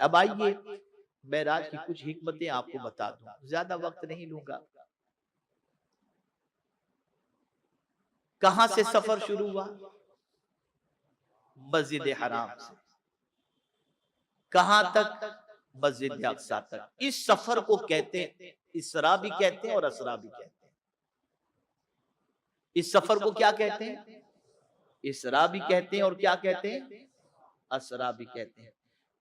अब आइए मेराज की कुछ हिकमतें आपको बता दूं, ज्यादा वक्त नहीं लूंगा। कहां से सफर शुरू हुआ? मस्जिद हराम से। कहां तक? मस्जिद अक्सा तक। इस सफर को कहते हैं इसरा भी कहते हैं और असरा भी कहते हैं। इस सफर को क्या कहते हैं? इसरा भी कहते हैं और क्या कहते हैं? असरा भी कहते हैं।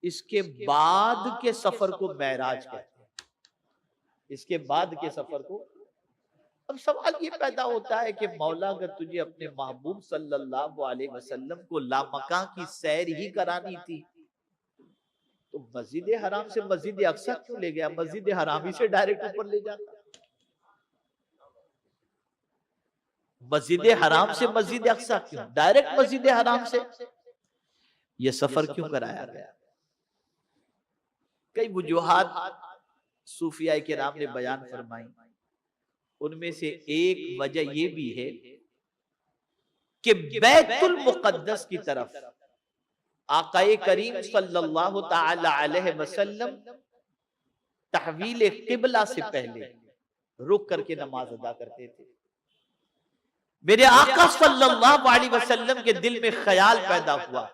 इसके बाद के सफर को मेराज कहते हैं। इसके बाद के सफर को। अब सवाल ये पैदा होता है कि मौला अगर तुझे अपने महबूब सल्लल्लाहु अलैहि वसल्लम को लामका की सैर ही करानी थी तो मस्जिद हराम से मस्जिद अक्सा क्यों ले गया? मस्जिद हराम ही से डायरेक्ट ऊपर ले जाता। मस्जिद हराम से मस्जिद अक्सा क्यों? डायरेक्ट मस्जिद हराम से यह सफर क्यों कराया गया? कई वजूहात सूफिया किराम ने बयान फरमाई। उनमें से एक वजह यह भी है कि बैतुल मुकद्दस की तरफ आकाए करीम सल्लल्लाहु ताला अलैहि वसल्लम तहवील किबला से पहले रुक करके नमाज अदा करते थे। मेरे आका सल्लल्लाहु अलैहि वसल्लम के दिल में ख्याल पैदा हुआ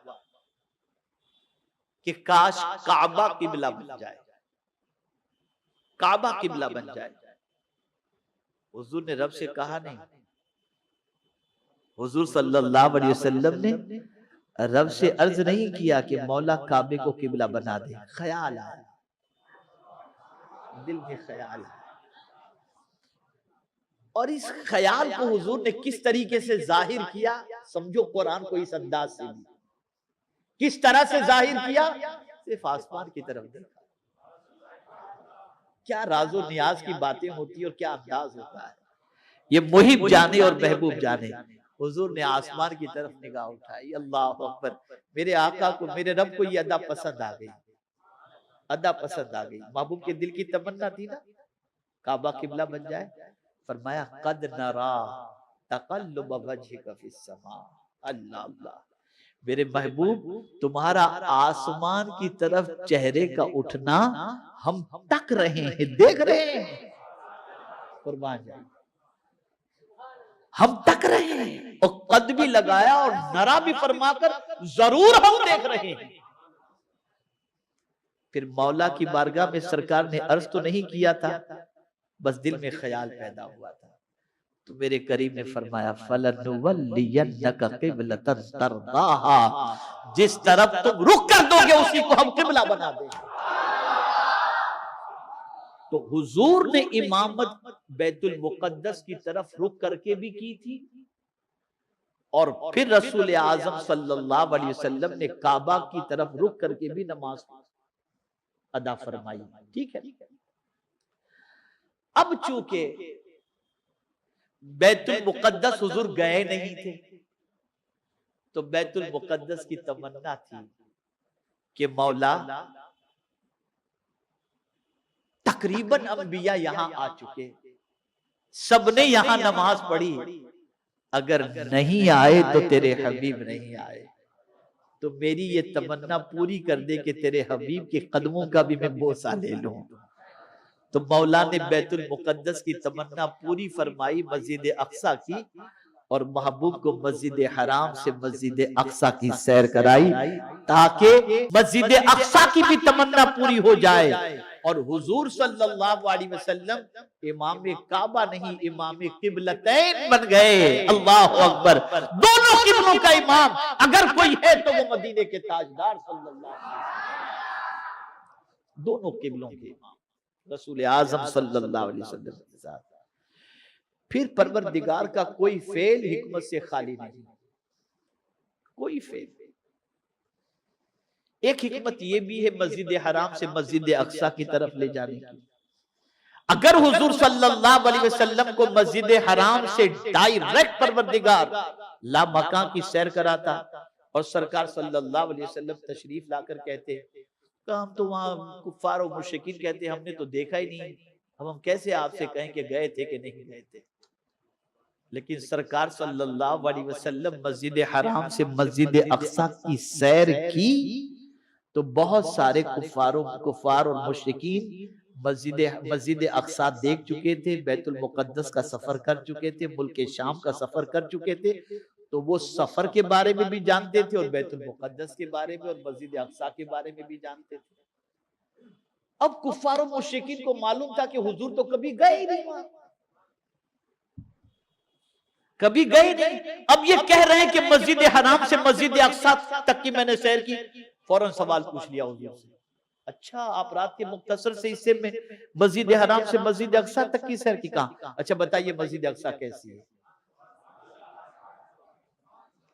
कि काश काबा किबला बन जाए, काबा किबला बन जाए। हुजूर ने रब से कहा नहीं, हुजूर सल्लल्लाहु अलैहि वसल्लम ने रब से अर्ज नहीं किया कि मौला काबे को किबला बना दे। ख्याल आया, दिल में ख्याल आया। और इस ख्याल को हुजूर ने किस तरीके से जाहिर किया? समझो कुरान को इस अंदाज से भी किस तरह से जाहिर किया? सिर्फ आसमान की तरफ देखा। क्या राजो नियाज की बातें होती है और क्या अंदाज होता है, ये मुहिब जाने और महबूब जाने। हुजूर ने आसमान की तरफ निगाह उठाई, अल्लाह अकबर। मेरे आका को, मेरे रब को ये अदा पसंद आ गई, अदा पसंद आ गई। महबूब के दिल की तमन्ना थी ना काबा किबला बन जाए। फरमाया कद नरा तक़ल्लुब वजहिका फिस समा। अल्लाह अल्लाह, मेरे महबूब तुम्हारा आसमान की तरफ चेहरे का उठना हम तक रहे हैं, देख रहे हैं। कुर्बान जाए, हम तक रहे हैं। और कद भी लगाया और नरा भी फरमाकर जरूर हम देख रहे हैं। फिर मौला की बारगाह में सरकार ने अर्ज तो नहीं किया था, बस दिल में ख्याल पैदा हुआ था। तो मेरे करीम ने फरमाया फलनुवल्लियन्नका क़िबलतन तरदाहा, जिस तरफ तुम रुख कर दोगे उसी को हम किबला बना देंगे। तो हुजूर ने इमामत बैतुल मुकद्दस की तरफ रुख करके भी की थी और फिर रसूल आजम सल्लल्लाहु अलैहि वसल्लम ने काबा की तरफ रुख करके भी नमाज अदा फरमाई। ठीक है। अब चूंकि बैतुल मुकद्दस हुजूर गए नहीं थे तो बैतुल मुकद्दस की तमन्ना थी कि मौला तकरीबन अंबिया यहां आ चुके, सबने यहां नमाज पढ़ी, अगर नहीं आए तो तेरे हबीब नहीं आए, तो मेरी ये तमन्ना पूरी कर दे कि तेरे हबीब के कदमों का भी मैं बोसा ले लूं। तो मौला ने बैतुल मुकद्दस की तमन्ना पूरी फरमाई, मस्जिद अक्सा की, और महबूब को मस्जिद हराम से मस्जिद अक्सा की सैर कराई ताकि मस्जिद अक्सा की भी तमन्ना पूरी हो जाए और हुजूर सल्लल्लाहु अलैहि वसल्लम इमाम काबा नहीं इमाम किबलतैन बन गए। अल्लाह अकबर। दोनों किबलों का इमाम अगर कोई है तो वो मदीने के ताजदार सल्लल्लाहु अलैहि वसल्लम, दोनों किबलों के इमाम रसूल आजम सल्लल्लाहु अलैहि वसल्लम के साथ। फिर परवरदिगार का कोई फेल हिकमत से खाली नहीं, कोई फेल। एक हिकमत ये भी है मस्जिद हराम से मस्जिद अक्सा की तरफ ले जाने की। अगर हुजूर सल्लल्लाहु अलैहि वसल्लम को मस्जिद हराम से डायरेक्ट परवरदिगार ला मकान की सैर कराता और सरकार सल्लल्लाहु अलैहि वसल्लम तशरीफ लाकर कहते हम तो वहां कुफ्फार और मुशरिकीन कहते हमने तो देखा ही नहीं, अब हम कैसे आपसे कहें कि गए थे कि नहीं गए थे। लेकिन सरकार सल्लल्लाहु अलैहि वसल्लम मस्जिद हराम से मस्जिद अक्सा की सैर की तो बहुत सारे कुफार और मुशरिकीन मस्जिद अक्सा देख चुके थे, बैतुल मुकद्दस का सफर कर चुके थे, मुल्क शाम का सफर कर चुके थे, तो वो सफर के बारे में भी जानते थे और बैतुल मुकद्दस के बारे में और मस्जिद अक्सा के बारे में भी जानते थे। अब कुफार और मुशरिकीन को मालूम था कि हुजूर तो कभी गए ही नहीं वहां, कभी गए नहीं। अब ये कह रहे हैं कि मस्जिद हराम से मस्जिद अक्सा तक की मैंने सैर की। फौरन सवाल पूछ लिया हुजूर से, अच्छा आप रात के मुख्तसर से हिस्से में मस्जिद हराम से मस्जिद अक्सा तक की सैर की, कहा अच्छा बताइए मस्जिद अक्सा कैसी है,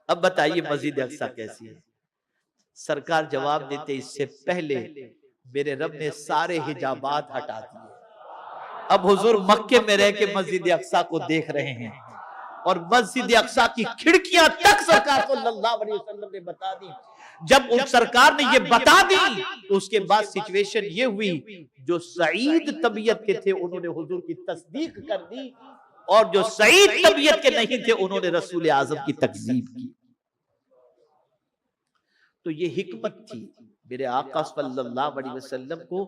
अब बताइए मस्जिद अक्सा कैसी है। सरकार जवाब देते इससे पहले मेरे रब ने सारे हिजाबात हटा दिए। अब हुजूर मक्के में रह के मस्जिद अक्सा को देख रहे हैं और मस्जिद अक्सा की खिड़कियां तक सरकार सल्लल्लाहु अलैहि वसल्लम ने बता दी। जब उन सरकार ने ये बता दी तो उसके बाद सिचुएशन ये हुई, जो सईद तबीयत के थे उन्होंने हुजूर की तस्दीक कर दी और जो सईद तबीयत के नहीं थे उन्होंने रसूल आजम की तकजीब की। तो ये हिकमत थी मेरे आका सल्लल्लाहु अलैहि वसल्लम को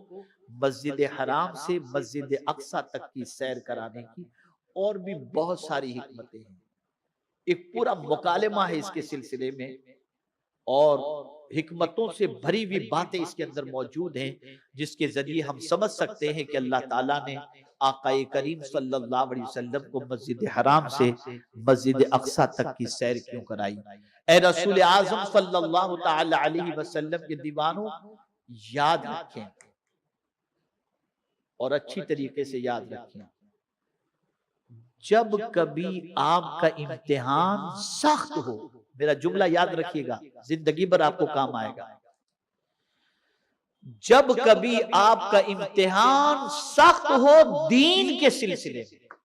मस्जिद हराम से मस्जिद अक्सा तक की सैर कराने की। और भी बहुत सारी हिकमतें हैं, एक पूरा मुकालमा है इसके सिलसिले में और हिकमतों से भरी हुई बातें इसके अंदर मौजूद हैं, जिसके जरिए हम समझ सकते हैं कि अल्लाह ताला ने आकाए करीम सल्लल्लाहु अलैहि वसल्लम को मस्जिद हराम से मस्जिद अक्सा तक की सैर क्यों कराई। ए रसूल आजम सल्लल्लाहु ताला अलैहि वसल्लम के दीवानों, याद रखें और अच्छी तरीके से याद रखें, जब कभी आपका इम्तिहान सख्त हो, मेरा जुमला याद रखिएगा, जिंदगी भर आपको काम आएगा, जब कभी आपका इम्तिहान सख्त हो दीन के सिलसिले में,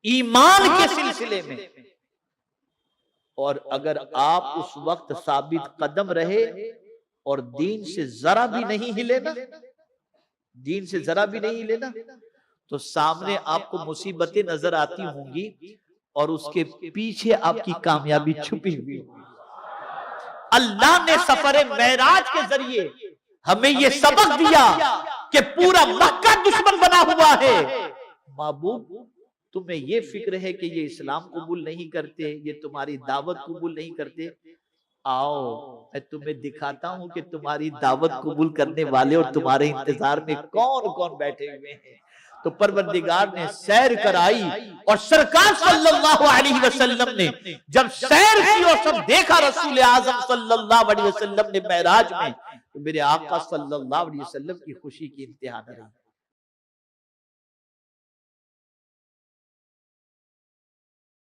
ईमान के सिलसिले में, और अगर आप उस वक्त साबित कदम रहे और दीन से जरा भी नहीं हिले ना, दीन से जरा भी नहीं हिले ना, तो सामने आपको मुसीबतें नजर आती होंगी और उसके पीछे आपकी कामयाबी छुपी हुई होगी। अल्लाह ने सफर मेराज के जरिए हमें ये सबक दिया कि पूरा मक्का दुश्मन बना हुआ है। महबूब, तुम्हें ये फिक्र है कि ये इस्लाम कबूल नहीं करते, ये तुम्हारी दावत कबूल नहीं करते, आओ मैं तुम्हें दिखाता हूं कि तुम्हारी दावत कबूल करने वाले और तुम्हारे इंतजार में कौन कौन बैठे हुए हैं। तो परवरदिगार ने सैर कराई और सरकार सल्लल्लाहु अलैहि वसल्लम ने जब सैर की और सब देखा रसूल आजम सल्लल्लाहु अलैहि वसल्लम ने मेराज में, तो मेरे आका सल्लल्लाहु अलैहि वसल्लम की खुशी की इंतहा न रही।